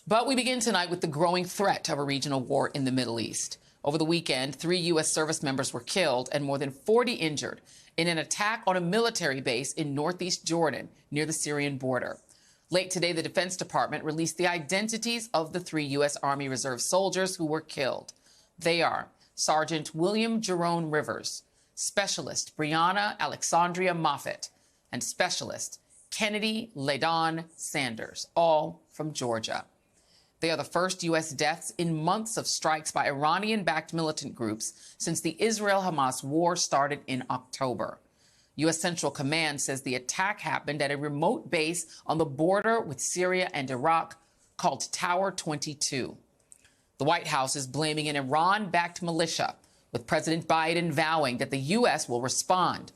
But we begin tonight with the growing threat of a regional war in the Middle East. Over the weekend, 3 U.S. service members were killed and more than 40 injured in an attack on a military base in northeast Jordan near the Syrian border. Late today, the Defense Department released the identities of the 3 U.S. Army Reserve soldiers who were killed. They are Sergeant William Jerome Rivers, Specialist Brianna Alexandria Moffett, and Specialist Kennedy LaDon Sanders, all from Georgia. They are the first U.S. deaths in months of strikes by Iranian-backed militant groups since the Israel-Hamas war started in October. U.S. Central Command says the attack happened at a remote base on the border with Syria and Iraq called Tower 22. The White House is blaming an Iran-backed militia, with President Biden vowing that the U.S. will respond.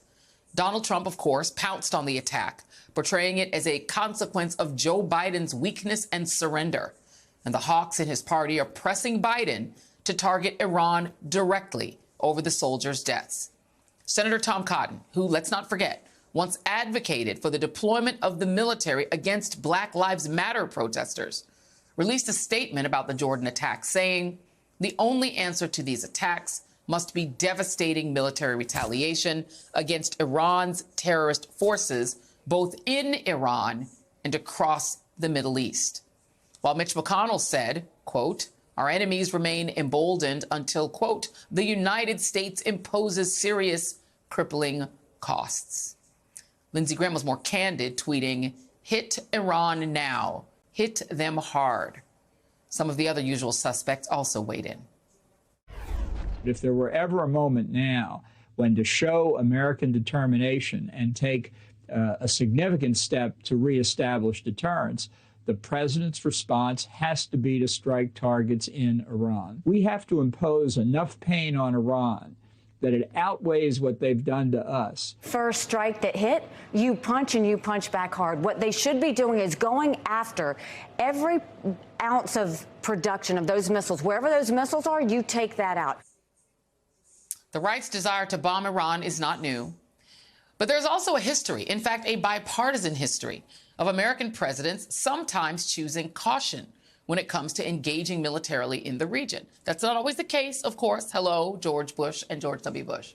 Donald Trump, of course, pounced on the attack, portraying it as a consequence of Joe Biden's weakness and surrender. And the hawks in his party are pressing Biden to target Iran directly over the soldiers' deaths. Senator Tom Cotton, who, let's not forget, once advocated for the deployment of the military against Black Lives Matter protesters, released a statement about the Jordan attack, saying the only answer to these attacks must be devastating military retaliation against Iran's terrorist forces, both in Iran and across the Middle East. While Mitch McConnell said, quote, our enemies remain emboldened until, quote, the United States imposes serious, crippling costs. Lindsey Graham was more candid, tweeting, hit Iran now, hit them hard. Some of the other usual suspects also weighed in. If there were ever a moment now when to show American determination and take a significant step to reestablish deterrence, the president's response has to be to strike targets in Iran. We have to impose enough pain on Iran that it outweighs what they've done to us. First strike that hit, you punch and you punch back hard. What they should be doing is going after every ounce of production of those missiles. Wherever those missiles are, you take that out. The right's desire to bomb Iran is not new. But there's also a history, in fact, a bipartisan history, of American presidents sometimes choosing caution when it comes to engaging militarily in the region. That's not always the case, of course. Hello, George Bush and George W. Bush.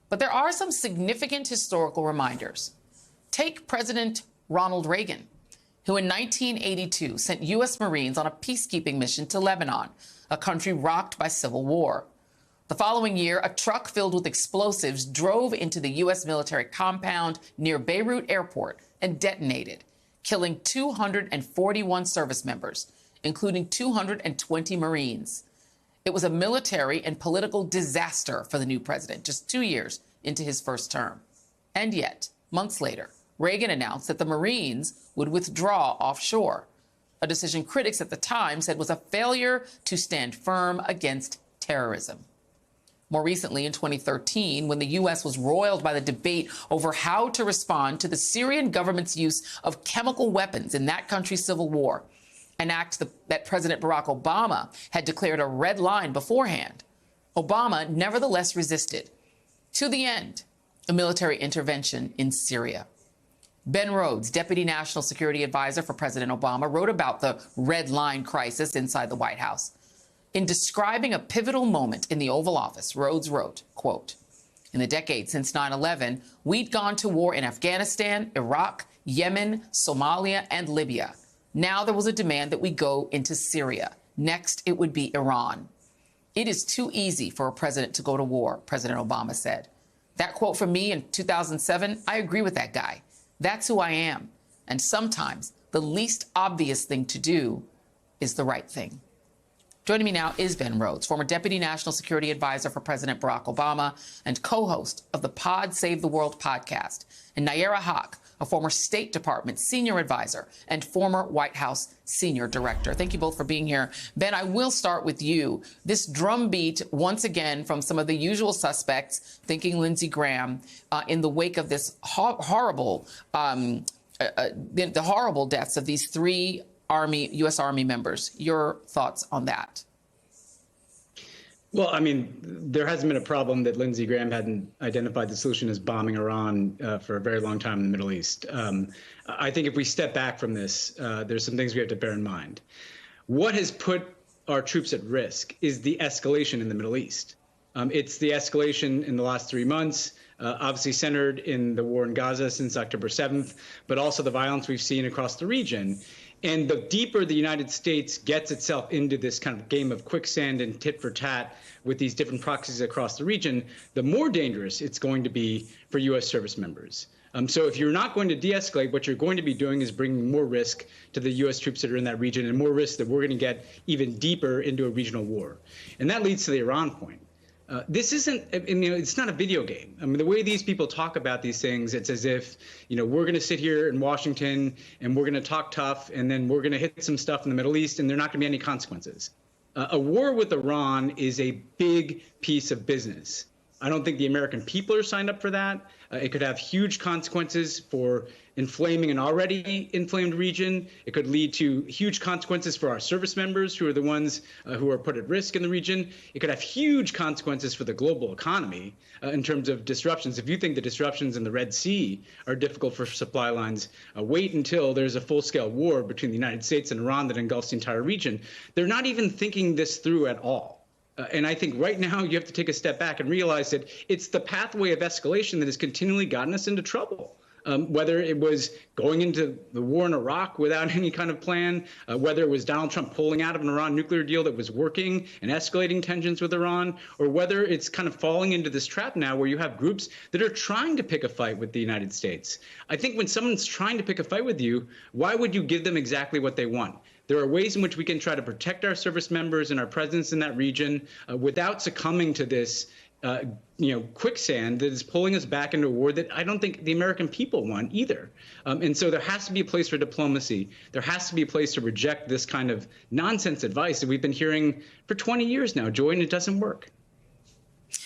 But there are some significant historical reminders. Take President Ronald Reagan, who in 1982 sent U.S. Marines on a peacekeeping mission to Lebanon, a country rocked by civil war. The following year, a truck filled with explosives drove into the U.S. military compound near Beirut Airport and detonated, killing 241 service members, including 220 Marines. It was a military and political disaster for the new president, just 2 years into his first term. And yet, months later, Reagan announced that the Marines would withdraw offshore, a decision critics at the time said was a failure to stand firm against terrorism. More recently, in 2013, when the U.S. was roiled by the debate over how to respond to the Syrian government's use of chemical weapons in that country's civil war, an act that President Barack Obama had declared a red line beforehand, Obama nevertheless resisted, to the end, a military intervention in Syria. Ben Rhodes, Deputy National Security Advisor for President Obama, wrote about the red line crisis inside the White House. In describing a pivotal moment in the Oval Office, Rhodes wrote, quote, in the decade since 9/11, we'd gone to war in Afghanistan, Iraq, Yemen, Somalia, and Libya. Now there was a demand that we go into Syria. Next, it would be Iran. It is too easy for a president to go to war, President Obama said. That quote from me in 2007, I agree with that guy. That's who I am. And sometimes the least obvious thing to do is the right thing. Joining me now is Ben Rhodes, former Deputy National Security Advisor for President Barack Obama and co-host of the Pod Save the World podcast, and Nayyera Haq, a former State Department Senior Advisor and former White House Senior Director. Thank you both for being here. Ben, I will start with you. This drumbeat, once again, from some of the usual suspects, thinking Lindsey Graham, in the wake of this horrible, the horrible deaths of these 3 U.S. Army members. Your thoughts on that? Well, I mean, there hasn't been a problem that Lindsey Graham hadn't identified the solution as bombing Iran for a very long time in the Middle East. I think if we step back from this, there's some things we have to bear in mind. What has put our troops at risk is the escalation in the Middle East. It's the escalation in the last 3 months, obviously centered in the war in Gaza since October 7th, but also the violence we've seen across the region. And the deeper the United States gets itself into this kind of game of quicksand and tit for tat with these different proxies across the region, the more dangerous it's going to be for U.S. service members. So if you're not going to de-escalate, what you're going to be doing is bringing more risk to the U.S. troops that are in that region and more risk that we're going to get even deeper into a regional war. And that leads to the Iran point. This isn't, it's not a video game. I mean, the way these people talk about these things, it's as if, we're going to sit here in Washington and we're going to talk tough and then we're going to hit some stuff in the Middle East and there are not going to be any consequences. A war with Iran is a big piece of business. I don't think the American people are signed up for that. It could have huge consequences for inflaming an already inflamed region. It could lead to huge consequences for our service members, who are the ones who are put at risk in the region. It could have huge consequences for the global economy in terms of disruptions. If you think the disruptions in the Red Sea are difficult for supply lines, wait until there's a full-scale war between the United States and Iran that engulfs the entire region. They're not even thinking this through at all. And I think right now you have to take a step back and realize that it's the pathway of escalation that has continually gotten us into trouble. Whether it was going into the war in Iraq without any kind of plan, whether it was Donald Trump pulling out of an Iran nuclear deal that was working and escalating tensions with Iran, or whether it's kind of falling into this trap now where you have groups that are trying to pick a fight with the United States. I think when someone's trying to pick a fight with you, why would you give them exactly what they want? There are ways in which we can try to protect our service members and our presence in that region without succumbing to this quicksand that is pulling us back into a war that I don't think the American people want either. And so there has to be a place for diplomacy. There has to be a place to reject this kind of nonsense advice that we've been hearing for 20 years now, Joy, and it doesn't work.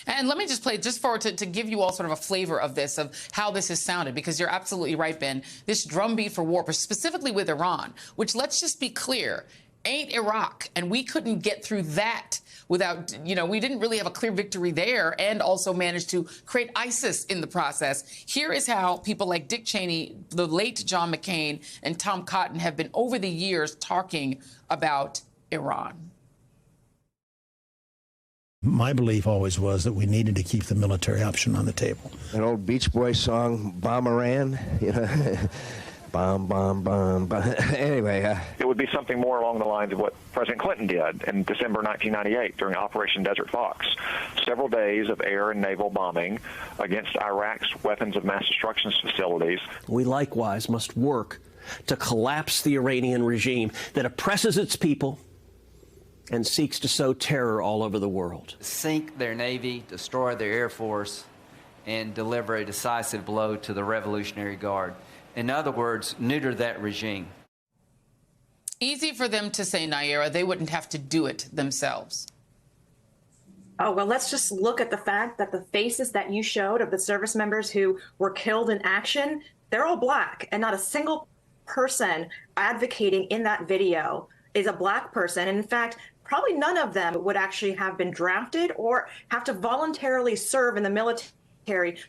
And let me just play just forward to give you all sort of a flavor of this, of how this has sounded, because you're absolutely right, Ben. This drumbeat for war, specifically with Iran, which, let's just be clear, ain't Iraq. And we couldn't get through that without, we didn't really have a clear victory there and also managed to create ISIS in the process. Here is how people like Dick Cheney, the late John McCain, and Tom Cotton have been over the years talking about Iran. My belief always was that we needed to keep the military option on the table. An old Beach Boys song, Bomb Iran, bomb, bomb, bomb, bomb. Anyway. It would be something more along the lines of what President Clinton did in December 1998 during Operation Desert Fox. Several days of air and naval bombing against Iraq's weapons of mass destruction facilities. We likewise must work to collapse the Iranian regime that oppresses its people and seeks to sow terror all over the world. Sink their Navy, destroy their Air Force, and deliver a decisive blow to the Revolutionary Guard. In other words, neuter that regime. Easy for them to say, Nayyera. They wouldn't have to do it themselves. Oh, well, let's just look at the fact that the faces that you showed of the service members who were killed in action, they're all black, and not a single person advocating in that video is a black person. And in fact, probably none of them would actually have been drafted or have to voluntarily serve in the military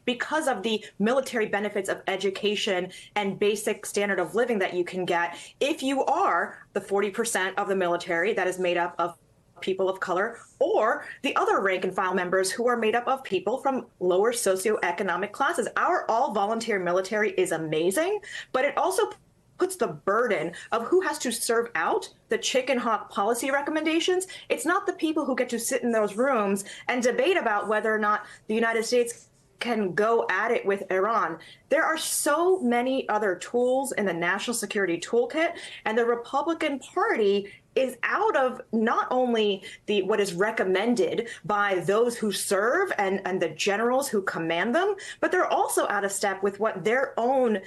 because of the military benefits of education and basic standard of living that you can get if you are the 40% of the military that is made up of people of color, or the other rank and file members who are made up of people from lower socioeconomic classes. Our all-volunteer military is amazing, but it also puts the burden of who has to serve out the chicken hawk policy recommendations. It's not the people who get to sit in those rooms and debate about whether or not the United States can go at it with Iran. There are so many other tools in the national security toolkit, and the Republican Party is out of not only what is recommended by those who serve and the generals who command them, but they're also out of step with what their own,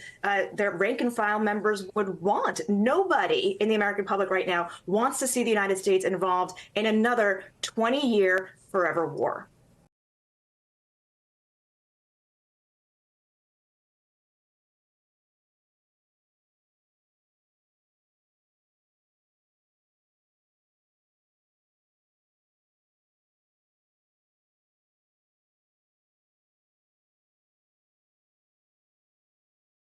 their rank and file members would want. Nobody in the American public right now wants to see the United States involved in another 20-year forever war.